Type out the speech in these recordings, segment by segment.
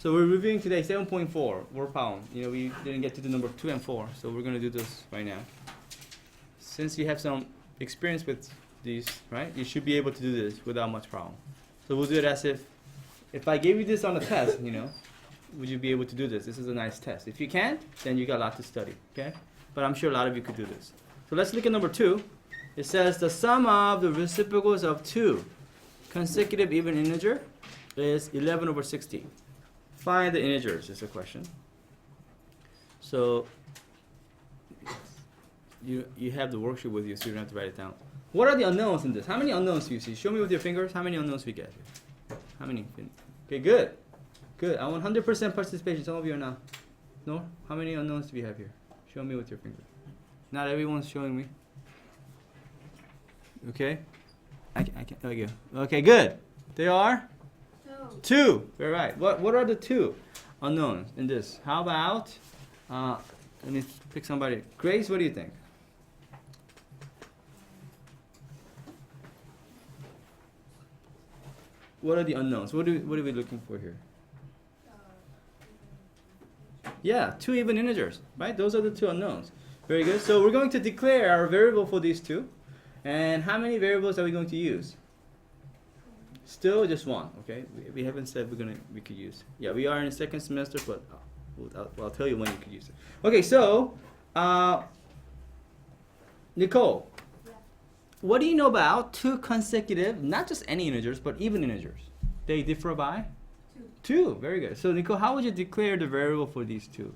So we're reviewing today 7.4 word problem. You know, we didn't get to the number 2 and 4, so we're going to do this right now. Since you have some experience with these, right, you should be able to do this without much problem. So we'll do it as if I gave you this on a test, you know, would you be able to do this? This is a nice test. If you can't, then you got a lot to study, okay? But I'm sure a lot of you could do this. So let's look at number 2. It says the sum of the reciprocals of 2 consecutive even integer is 11 over 60. Find the integers is the question. So you have the worksheet with you, so you don't have to write it down. What are the unknowns in this? How many unknowns do you see? Show me with your fingers how many unknowns we get here. How many? Okay, good. Good. I want 100% participation. Some of you are not. No? How many unknowns do we have here? Show me with your finger. Not everyone's showing me. Okay? I can. Okay. Okay, good. They are? 2. Very right. What are the 2 unknowns in this? How about, let me pick somebody. Grace, what do you think? What are the unknowns? What are we looking for here? Yeah, 2 even integers, right? Those are the 2 unknowns. Very good. So we're going to declare our variable for these 2. And how many variables are we going to use? Still just 1, okay? We haven't said we could use. Yeah, we are in the second semester, but I'll tell you when you could use it. Okay, so Nicole, yeah. What do you know about 2 consecutive, not just any integers, but even integers? They differ by? 2. Very good. So Nicole, how would you declare the variable for these 2?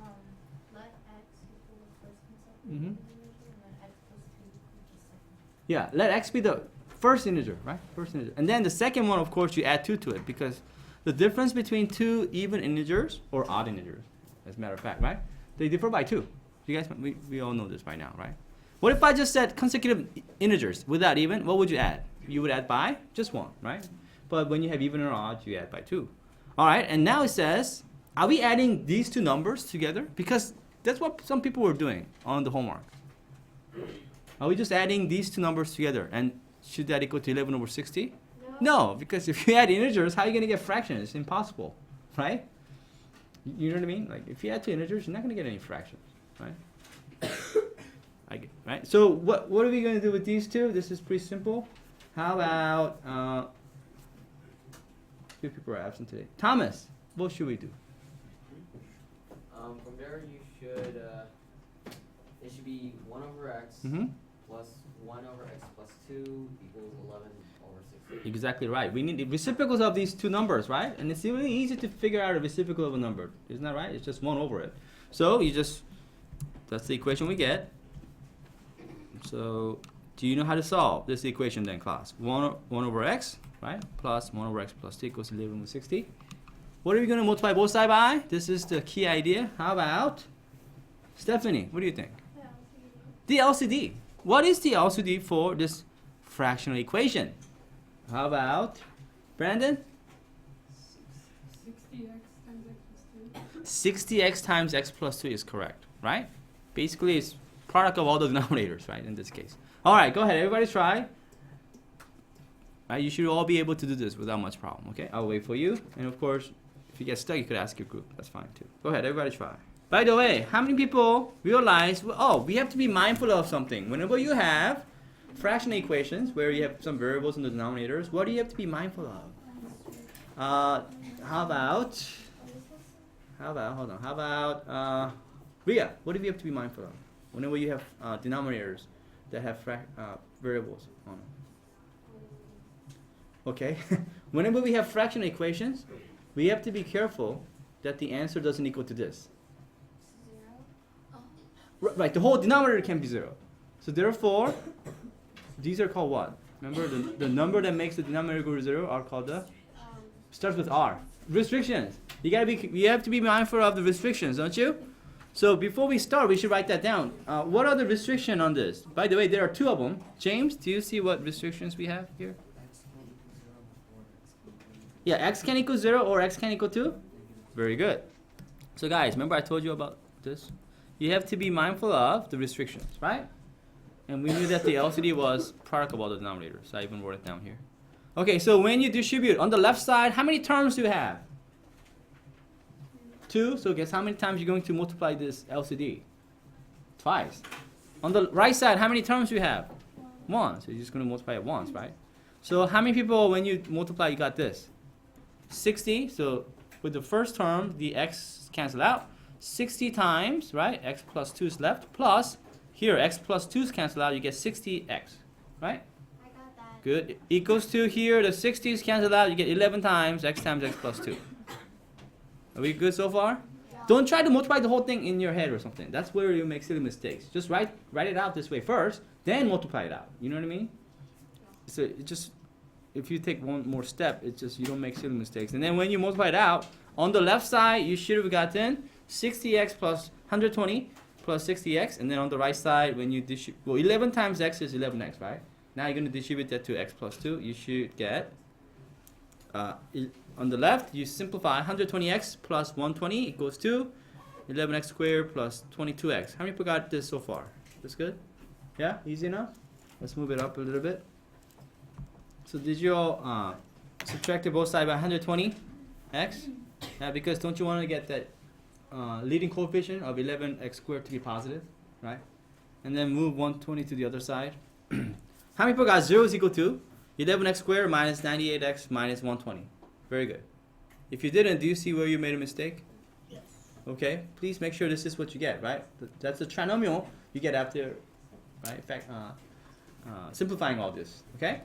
Let x equal the first consecutive integer, and then x plus 2 equals the second. Yeah, let x be the first integer, right? First integer. And then the second one, of course, you add 2 to it, because the difference between 2 even integers or odd integers, as a matter of fact, right? They differ by 2. You guys, we all know this by now, right? What if I just said consecutive integers without even? What would you add? You would add by just 1, right? But when you have even or odd, you add by 2. All right, and now it says, are we adding these 2 numbers together? Because that's what some people were doing on the homework. Are we just adding these 2 numbers together? And should that equal to 11 over 60? No, because if you add integers, how are you going to get fractions? It's impossible, right? You know what I mean? Like, if you add 2 integers, you're not going to get any fractions, right? Right? So what are we going to do with these 2? This is pretty simple. How about, few people are absent today. Thomas, what should we do? From there, you should, it should be 1 over x plus 1 over x plus 2 equals 11 over 60. Exactly right. We need the reciprocals of these 2 numbers, right? And it's really easy to figure out a reciprocal of a number. Isn't that right? It's just 1 over it. So you just, that's the equation we get. So do you know how to solve this equation then, class? 1 over x, right? Plus 1 over x plus 2 equals 11 over 60. What are we going to multiply both sides by? This is the key idea. How about Stephanie? What do you think? The LCD. What is the LCD for this fractional equation? How about Brandon? 60x times x plus 2 is correct, right? Basically, it's product of all the denominators, right, in this case. All right, go ahead. Everybody try. Right, you should all be able to do this without much problem, okay? I'll wait for you. And, of course, if you get stuck, you could ask your group. That's fine, too. Go ahead. Everybody try. By the way, how many people realize, we have to be mindful of something. Whenever you have fractional equations where you have some variables in the denominators, what do you have to be mindful of? How about, Ria, what do you have to be mindful of? Whenever you have denominators that have variables on them. Okay? Whenever we have fractional equations, we have to be careful that the answer doesn't equal to this. 0? Right, the whole denominator can be 0. So therefore, these are called what? Remember, the number that makes the denominator go to 0 are called the, starts with R. Restrictions. You have to be mindful of the restrictions, don't you? So before we start, we should write that down. What are the restrictions on this? By the way, there are 2 of them. James, do you see what restrictions we have here? Yeah, x can equal 0 or x can equal 2? Very good. So guys, remember I told you about this? You have to be mindful of the restrictions, right? And we knew that the LCD was product of all the denominators. So I even wrote it down here. Okay, so when you distribute, on the left side, how many terms do you have? 2. So guess how many times you're going to multiply this LCD? Twice. On the right side, how many terms you have? 1. So you're just going to multiply it once, right? So how many people, when you multiply, you got this? 60. So with the first term, the x cancel out. 60 times, right? X plus 2 is left. Plus, here, x plus 2 is cancel out. You get 60x, right? I got that. Good. Equals to here, the 60s cancel out. You get 11 times x plus 2. Are we good so far? Yeah. Don't try to multiply the whole thing in your head or something. That's where you make silly mistakes. Just write it out this way first, then multiply it out. You know what I mean? So it just, if you take one more step, it's just you don't make silly mistakes. And then when you multiply it out, on the left side, you should have gotten 60x plus 120 plus 60x. And then on the right side, when you distribute, well, 11 times x is 11x, right? Now you're going to distribute that to x plus 2. You should get, on the left, you simplify 120x plus 120 equals to 11x squared plus 22x. How many people got this so far? This good? Yeah? Easy enough? Let's move it up a little bit. So did you all subtract both sides by 120x? Because don't you want to get that leading coefficient of 11x squared to be positive, right? And then move 120 to the other side. How many people got 0 is equal to 11x squared minus 98x minus 120? Very good. If you didn't, do you see where you made a mistake? Yes. Okay, please make sure this is what you get, right? That's the trinomial you get after, right? In fact, simplifying all this, okay?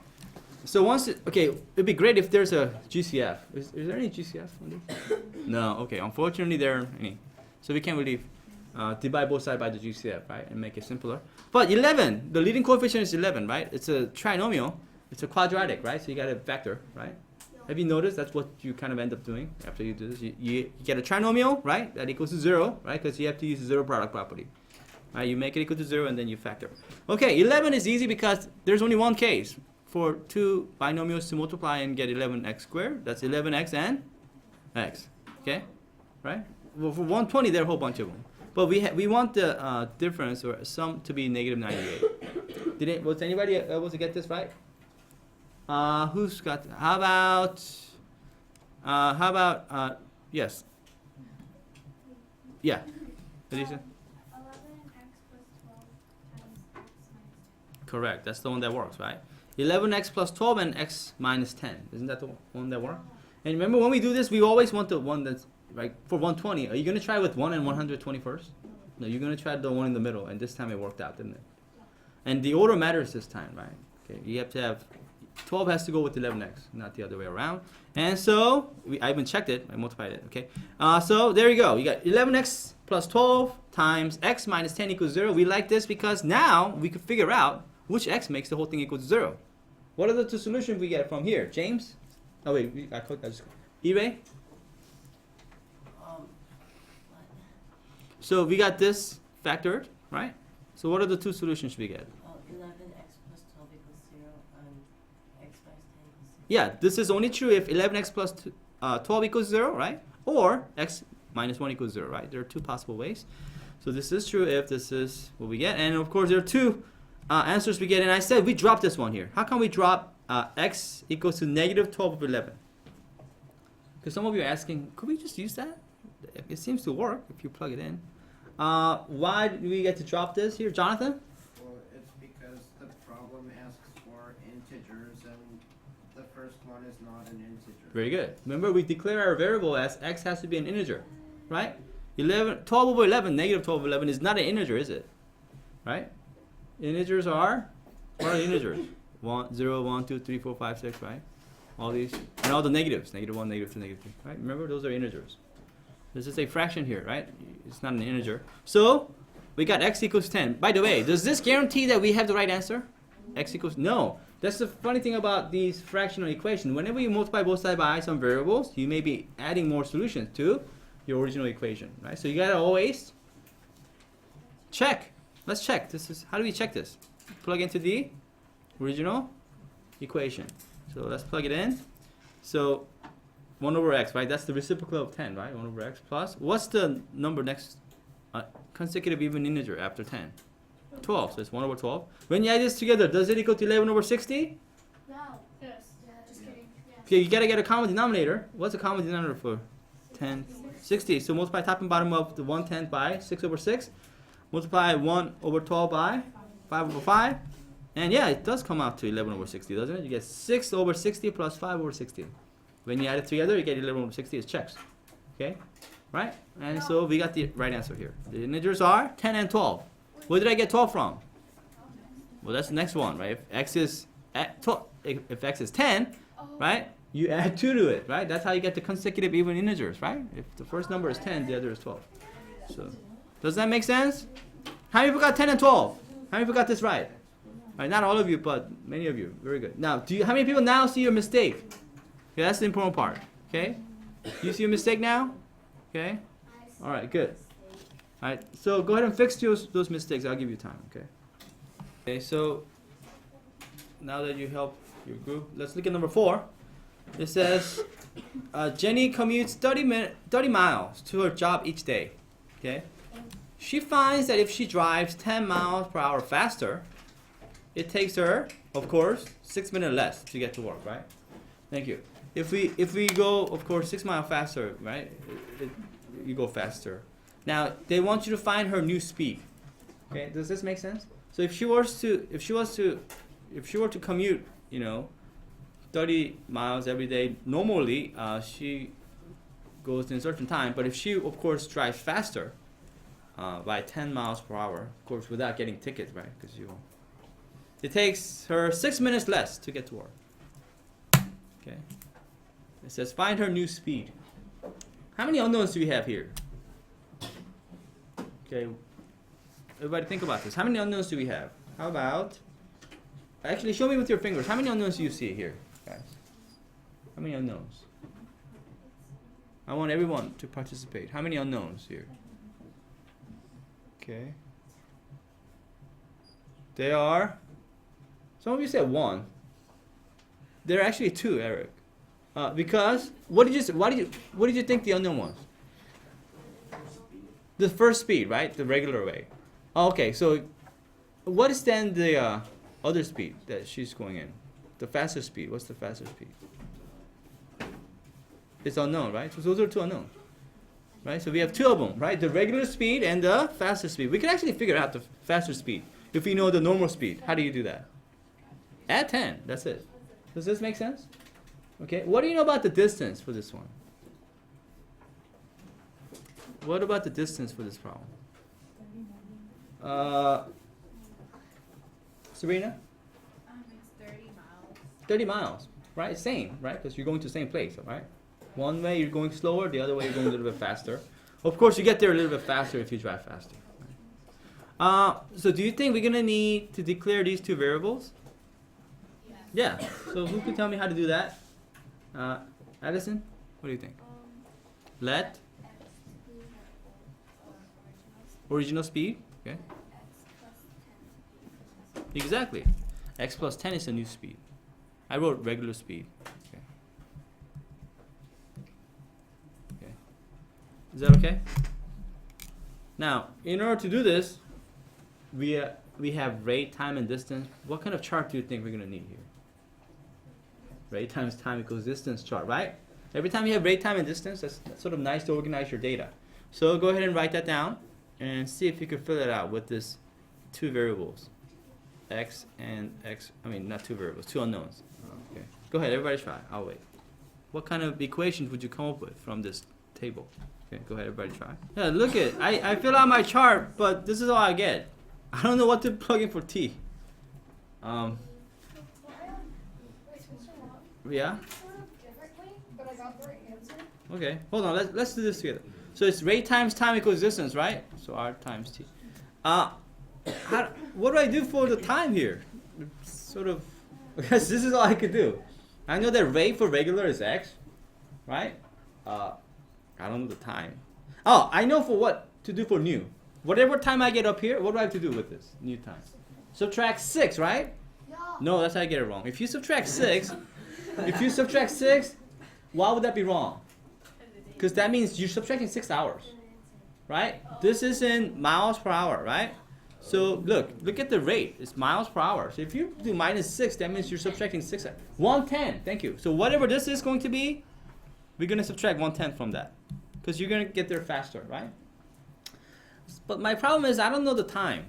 So once, it'd be great if there's a GCF. Is there any GCF on this? No, okay, unfortunately there aren't any. So we can't really divide both sides by the GCF, right? And make it simpler. But 11, the leading coefficient is 11, right? It's a trinomial, it's a quadratic, right? So you got a vector, right? Have you noticed that's what you kind of end up doing after you do this? You get a trinomial, right? That equals to 0, right? Because you have to use the zero product property. Right? You make it equal to 0 and then you factor. Okay, 11 is easy because there's only one case for two binomials to multiply and get 11x squared. That's 11x and x. Okay? Right? Well, for 120, there are a whole bunch of them. But we want the difference or sum to be negative 98. Was anybody able to get this right? Who's got? How about? Yes. Yeah. Alicia? 11x plus 12 times x minus 10. Correct. That's the one that works, right? 11x plus 12 and x minus 10. Isn't that the one that works? And remember, when we do this, we always want the one that's right for 120. Are you going to try with 1 and 120 first? No, you're going to try the one in the middle. And this time it worked out, didn't it? And the order matters this time, right? Okay. You have to have 12 has to go with 11x, not the other way around. And so, I even checked it, I multiplied it, okay? So, there you go. You got 11x plus 12 times x minus 10 equals 0. We like this because now we can figure out which x makes the whole thing equal to 0. What are the two solutions we get from here? James? Oh, wait, I just... eBay? So, we got this factored, right? So, what are the two solutions we get? 11x plus 12 equals 0 and x minus 10 equals 0. Yeah, this is only true if 11x plus 12 equals 0, right? Or x minus 1 equals 0, right? There are two possible ways. So this is true if this is what we get. And of course, there are two answers we get. And I said we drop this one here. How can we drop x equals to negative 12 over 11? Because some of you are asking, could we just use that? It seems to work if you plug it in. Why do we get to drop this here? Jonathan? Well, it's because the problem asks for integers and the first one is not an integer. Very good. Remember, we declare our variable as x has to be an integer, right? 12 over 11, negative 12 over 11 is not an integer, is it? Right? Integers are, what are integers? 1, 0, 1, 2, 3, 4, 5, 6, right? All these, and all the negatives, negative 1, negative 2, negative 3, right? Remember, those are integers. This is a fraction here, right? It's not an integer. So, we got x equals 10. By the way, does this guarantee that we have the right answer? X equals, no. That's the funny thing about these fractional equations. Whenever you multiply both sides by some variables, you may be adding more solutions to your original equation, right? So you gotta always check. Let's check. This is, how do we check this? Plug into the original equation. So let's plug it in. So 1 over x, right? That's the reciprocal of 10, right? 1 over x plus, what's the number next, consecutive even integer after 10? 12, so it's 1 over 12. When you add this together, does it equal to 11 over 60? No. Yes. Yeah, just kidding. Yeah. Okay, you gotta get a common denominator. What's a common denominator for 10? 60. So multiply top and bottom of the 1/10 by 6 over 6. Multiply 1 over 12 by 5 over 5. And yeah, it does come out to 11 over 60, doesn't it? You get 6 over 60 plus 5 over 60. When you add it together, you get 11 over 60 is checks. Okay? Right? And so we got the right answer here. The integers are 10 and 12. Where did I get 12 from? Well, that's the next one, right? If x is at 12, if x is 10, right? You add 2 to it, right? That's how you get the consecutive even integers, right? If the first number is 10, the other is 12. So, does that make sense? How many people got 10 and 12? How many people got this right? Right, not all of you, but many of you. Very good. Now, how many people now see your mistake? Okay, that's the important part. Okay? You see your mistake now? Okay? All right, good. All right, so go ahead and fix those mistakes. I'll give you time, okay? Okay, so now that you help your group, let's look at number 4. It says, Jenny commutes 30 miles to her job each day. Okay? She finds that if she drives 10 miles per hour faster, it takes her, of course, 6 minutes less to get to work, right? Thank you. If we go, of course, 6 miles faster, right? You go faster. Now they want you to find her new speed. Okay, does this make sense? So if she were to commute, 30 miles every day, normally she goes in a certain time. But if she, of course, drives faster by 10 miles per hour, of course, without getting tickets, right? Because it takes her 6 minutes less to get to work. Okay. It says find her new speed. How many unknowns do we have here? Okay. Everybody think about this. How many unknowns do we have? How about, actually show me with your fingers. How many unknowns do you see here, guys? How many unknowns? I want everyone to participate. How many unknowns here? Okay. There are, some of you said 1. There are actually 2, Eric. Because what did you think the unknown was? The first speed, right? The regular way. Oh, okay, so what is then the other speed that she's going in? The faster speed. What's the faster speed? It's unknown, right? So those are 2 unknowns. Right? So we have 2 of them, right? The regular speed and the faster speed. We can actually figure out the faster speed if we know the normal speed. How do you do that? Add 10. That's it. Does this make sense? Okay. What do you know about the distance for this one? What about the distance for this problem? Serena? It's 30 miles. 30 miles, right? Same, right? Because you're going to the same place, right? One way you're going slower, the other way you're going a little bit faster. Of course, you get there a little bit faster if you drive faster. So do you think we're going to need to declare these 2 variables? Yes. Yeah. So who can tell me how to do that? Addison? What do you think? Let original speed. Okay. Exactly. X plus 10 is a new speed. I wrote regular speed. Okay. Okay. Is that okay? Now, in order to do this, we have rate, time, and distance. What kind of chart do you think we're going to need here? Rate times time equals distance chart, right? Every time you have rate, time, and distance, that's sort of nice to organize your data. So go ahead and write that down and see if you can fill it out with this 2 variables. X and X, not 2 variables, 2 unknowns. Okay. Go ahead, everybody try. I'll wait. What kind of equations would you come up with from this table? Okay, go ahead, everybody try. Yeah, look at, I fill out my chart, but this is all I get. I don't know what to plug in for T. Yeah? But I got the right answer. Okay, hold on, let's do this together. So it's rate times time equals distance, right? So R times T. What do I do for the time here? Sort of, because this is all I could do. I know that rate for regular is X, right? I don't know the time. Oh, I know for what to do for new. Whatever time I get up here, what do I have to do with this new time? Subtract 6, right? No, that's how I get it wrong. If you subtract 6, why would that be wrong? Because that means you're subtracting 6 hours, right? This is in miles per hour, right? So look at the rate. It's miles per hour. So if you do -6, that means you're subtracting 6. 1/10. Thank you. So whatever this is going to be, we're going to subtract 1/10 from that. because you're gonna get there faster, right? But my problem is I don't know the time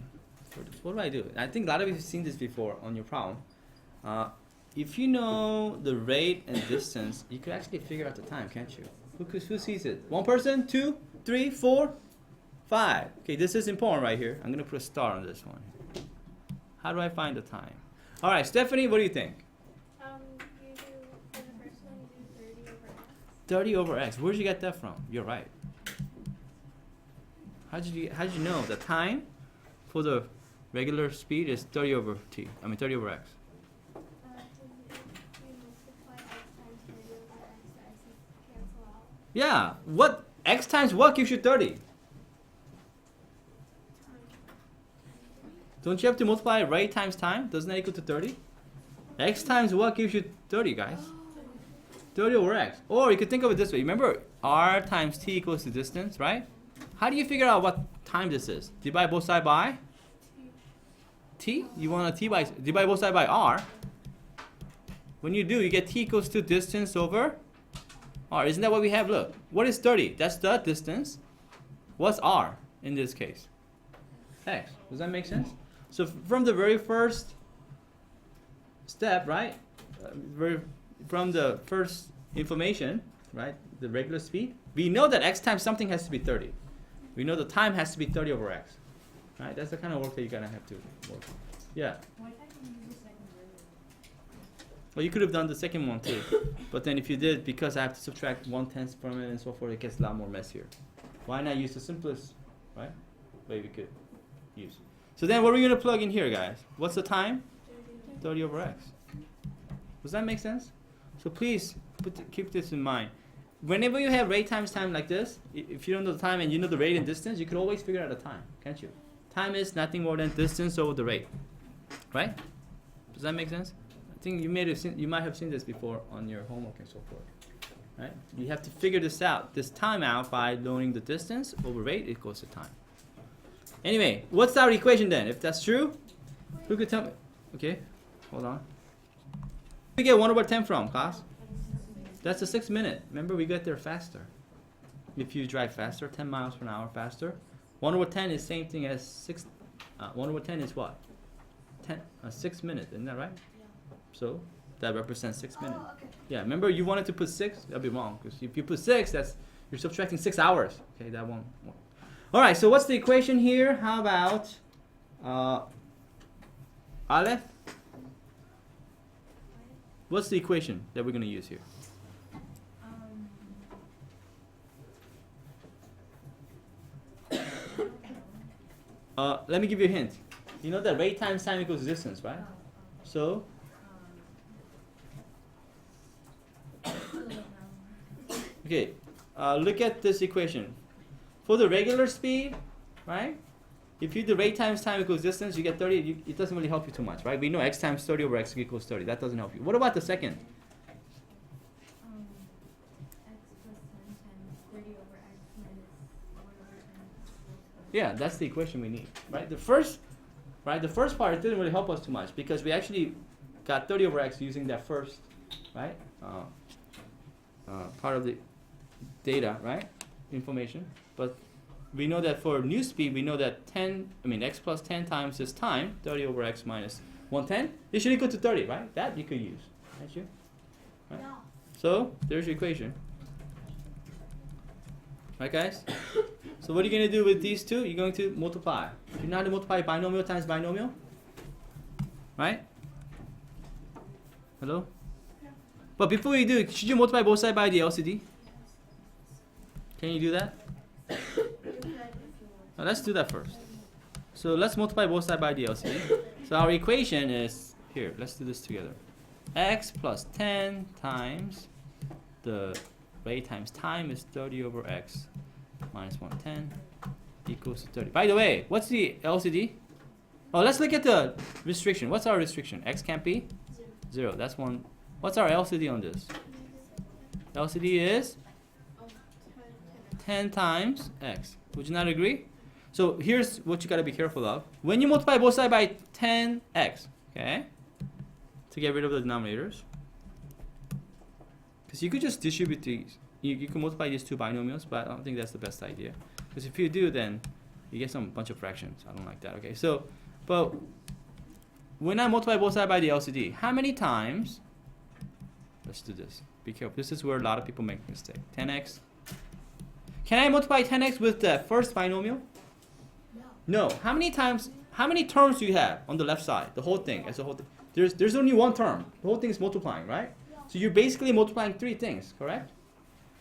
for this. What do I do? I think a lot of you have seen this before on your problem. If you know the rate and distance, you could actually figure out the time, can't you? Who sees it? One person, 2, 3, 4, 5. Okay, this is important right here. I'm gonna put a star on this one. How do I find the time? All right, Stephanie, what do you think? You do, for the first one, you do 30 over x. 30 over x. Where'd you get that from? You're right. How did you know the time for the regular speed is 30 over t? I mean 30 over x. If you multiply x times 30 over x, the x's cancel out. Yeah. What x times what gives you 30? Don't you have to multiply rate times time? Doesn't that equal to 30? X times what gives you 30, guys? 30 over x. Or you could think of it this way. Remember, r times t equals to distance, right? How do you figure out what time this is? Divide both sides by t? You want to divide both sides by r. When you do, you get t equals to distance over r. Isn't that what we have? Look, what is 30? That's the distance. What's r in this case? X. Does that make sense? So from the very first step, right? From the first information, right? The regular speed. We know that x times something has to be 30. We know the time has to be 30 over x. Right? That's the kind of work that you're gonna have to work. Yeah. Why can't you use the second derivative? Well, you could have done the second one too, but then if you did, because I have to subtract 1/10 from it and so forth, it gets a lot more messier. Why not use the simplest, right, way we could use? So then what are we gonna plug in here, guys? What's the time? 30 over x. Does that make sense? So please keep this in mind. Whenever you have rate times time like this, if you don't know the time and you know the rate and distance, you could always figure out the time, can't you? Time is nothing more than distance over the rate, right? Does that make sense? I think you might have seen this before on your homework and so forth, right? You have to figure this time out by knowing the distance over rate equals to time. Anyway, what's our equation then? If that's true, who could tell me? Okay, hold on. Where we get 1/10 from, class? That's a 6 minute. Remember, we get there faster. If you drive faster, 10 miles per hour faster. 1/10 is same thing as 6. 1/10 is what? 6 minutes, isn't that right? Yeah. So that represents 6 minutes. Oh, okay. Yeah, remember you wanted to put 6? That'd be wrong, because if you put 6, you're subtracting 6 hours. Okay, that won't work. All right, so what's the equation here? How about Aleph? What's the equation that we're going to use here? Let me give you a hint. You know that rate times time equals distance, right? So, okay, look at this equation. For the regular speed, right? If you do rate times time equals distance, you get 30. It doesn't really help you too much, right? We know x times 30 over x equals 30. That doesn't help you. What about the second? X plus 10 times 30 over x minus 1 over 10. Yeah, that's the equation we need, right? The first part, it didn't really help us too much because we actually got 30 over x using that first, right? Part of the data, right? Information. But we know that for new speed, we know that x plus 10 times this time, 30 over x minus 110, it should equal to 30, right? That you could use, can't you? Right? Yeah. So, there's your equation. Right, guys? So what are you going to do with these two? You're going to multiply. You know how to multiply binomial times binomial? Right? Hello? Yeah. But before you do, should you multiply both sides by the LCD? Can you do that? Now let's do that first. So let's multiply both sides by the LCD. So our equation is, here, let's do this together. X plus 10 times the rate times time is 30 over x minus 110 equals to 30. By the way, what's the LCD? Oh, let's look at the restriction. What's our restriction? X can't be? 0. That's one. What's our LCD on this? LCD is 10 times x. Would you not agree? So here's what you got to be careful of. When you multiply both sides by 10x, okay, to get rid of the denominators, because you could just distribute these you can multiply these two binomials, but I don't think that's the best idea. Because if you do, then you get some bunch of fractions. I don't like that. Okay, so, but when I multiply both sides by the LCD, how many times? Let's do this. Be careful. This is where a lot of people make a mistake. 10x. Can I multiply 10x with the first binomial? No. How many times? How many terms do you have on the left side? The whole thing as a whole thing. There's only one term. The whole thing is multiplying, right? So you're basically multiplying three things, correct?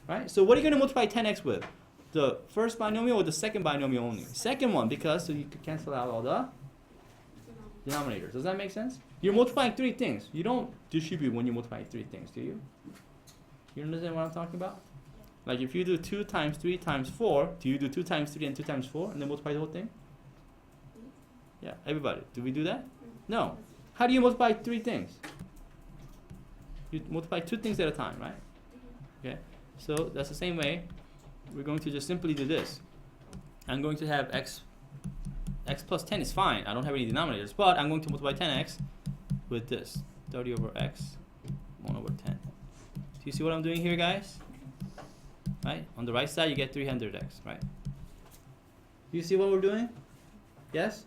Right? So what are you going to multiply 10x with? The first binomial or the second binomial only? Second one, because so you could cancel out all the denominators. Does that make sense? You're multiplying three things. You don't distribute when you multiply three things, do you? You understand what I'm talking about? Like if you do 2 times 3 times 4, do you do 2 times 3 and 2 times 4 and then multiply the whole thing? Yeah, everybody. Do we do that? No. How do you multiply three things? You multiply two things at a time, right? Okay. So that's the same way. We're going to just simply do this. I'm going to have x plus 10 is fine. I don't have any denominators, but I'm going to multiply 10x with this. 30 over x, 1 over 10. Do you see what I'm doing here, guys? Right? On the right side, you get 300x, right? Do you see what we're doing? Yes?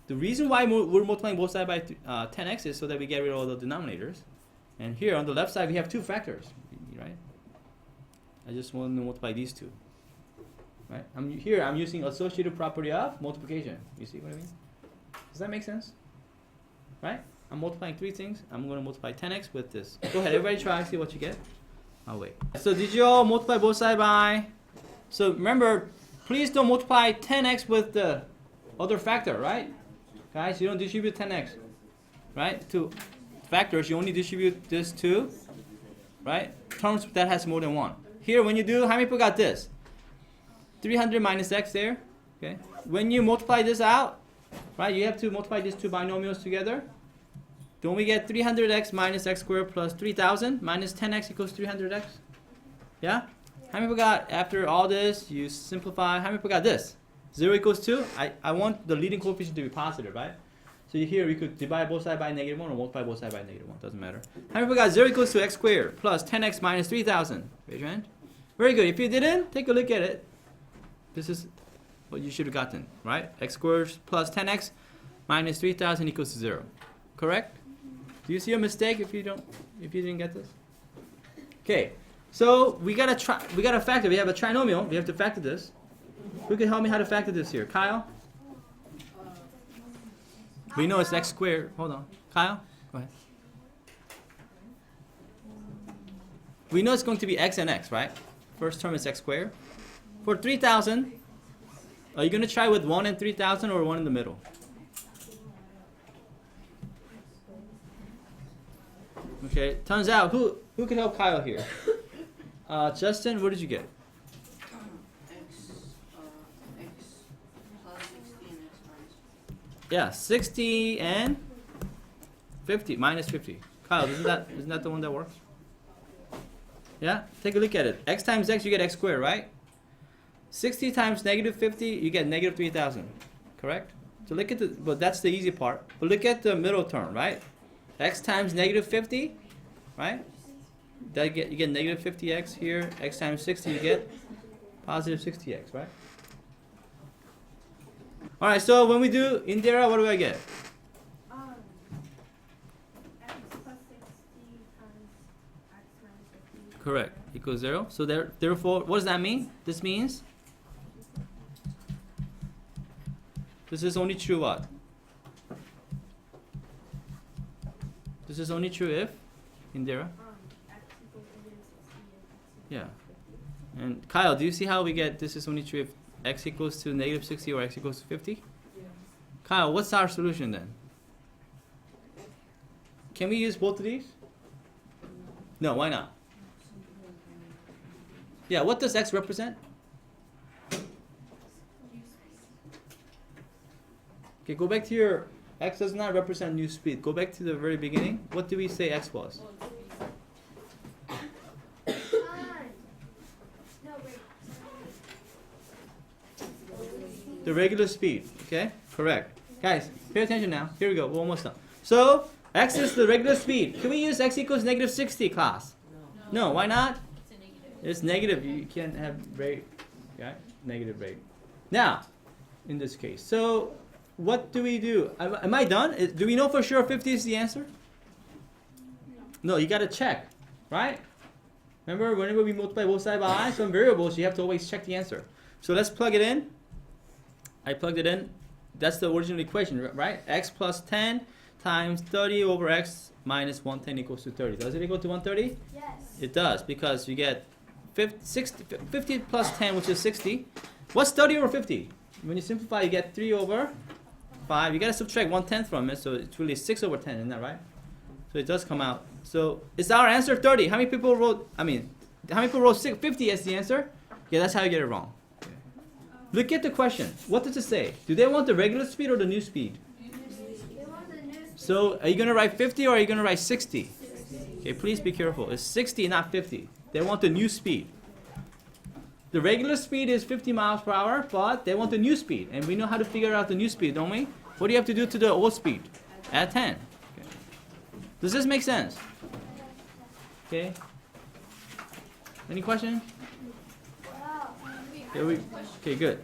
The reason why we're multiplying both sides by 10x is so that we get rid of all the denominators. And here on the left side, we have two factors, right? I just want to multiply these two. Right? I'm using associative property of multiplication. You see what I mean? Does that make sense? Right? I'm multiplying three things. I'm going to multiply 10x with this. Go ahead, everybody try, see what you get. I'll wait. So did you all multiply both sides by? So remember, please don't multiply 10x with the other factor, right? Guys, you don't distribute 10x, right? To factors, you only distribute this to, right? Terms that has more than one. Here, when you do, how many people got this? 300 minus x there, okay? When you multiply this out, right, you have to multiply these two binomials together. Don't we get 300x minus x squared plus 3000 minus 10x equals 300x? Yeah? How many people got, after all this, you simplify, how many people got this? 0 equals 2? I want the leading coefficient to be positive, right? So here we could divide both sides by -1 or multiply both sides by -1. Doesn't matter. How many people got 0 equals to x squared plus 10x minus 3000? Raise your hand. Very good. If you didn't, take a look at it. This is what you should have gotten, right? X squared plus 10x minus 3000 equals 0. Correct? Do you see a mistake if you didn't get this? Okay. So we got a factor. We have a trinomial. We have to factor this. Who can help me how to factor this here? Kyle? We know it's x squared. Hold on. Kyle? Go ahead. We know it's going to be x and x, right? First term is x squared. For 3000, are you going to try with 1 and 3000 or 1 in the middle? Okay. Turns out, who can help Kyle here? Justin, what did you get? Yeah, 60 and 50, minus 50. Kyle, isn't that the one that works? Yeah? Take a look at it. X times x, you get x squared, right? 60 times negative 50, you get negative 3000. Correct? So look at but that's the easy part. But look at the middle term, right? X times negative 50, right? You get negative 50x here. X times 60, you get positive 60x, right? All right, so when we do Indira, what do I get? X plus 60 times x minus 50. Correct. Equals 0. So therefore, what does that mean? This means this is only true what? This is only true if Indira. X equals negative 60 and x equals Yeah. And Kyle, do you see how we get this is only true if x equals to negative 60 or x equals to 50? Yeah. Kyle, what's our solution then? Can we use both of these? No, why not? Yeah, what does x represent? Okay, go back to your, x does not represent new speed. Go back to the very beginning. What did we say x was? No, wait. The regular speed, okay? Correct. Guys, pay attention now. Here we go, we're almost done. So, x is the regular speed. Can we use x equals negative 60, class? No. No, why not? It's a negative. It's negative. You can't have rate, right? Negative rate. Now, in this case, so what do we do? Am I done? Do we know for sure 50 is the answer? No, you gotta check, right? Remember, whenever we multiply both sides by some variables, you have to always check the answer. So let's plug it in. I plugged it in. That's the original equation, right? X plus 10 times 30 over x minus 110 equals to 30. Does it equal to 130? Yes. It does, because you get 50 plus 10, which is 60. What's 30 over 50? When you simplify, you get 3 over 5. You got to subtract 1/10 from it, so it's really 6 over 10, isn't that right? So it does come out. So is our answer 30? How many people wrote, how many people wrote 50 as the answer? Yeah, that's how you get it wrong. Okay. Look at the question. What does it say? Do they want the regular speed or the new speed? They want the new speed. So are you going to write 50 or are you going to write 60? Okay, please be careful. It's 60, not 50. They want the new speed. The regular speed is 50 miles per hour, but they want the new speed. And we know how to figure out the new speed, don't we? What do you have to do to the old speed? Add 10. Okay. Does this make sense? Okay. Any question? Wow. Okay, good.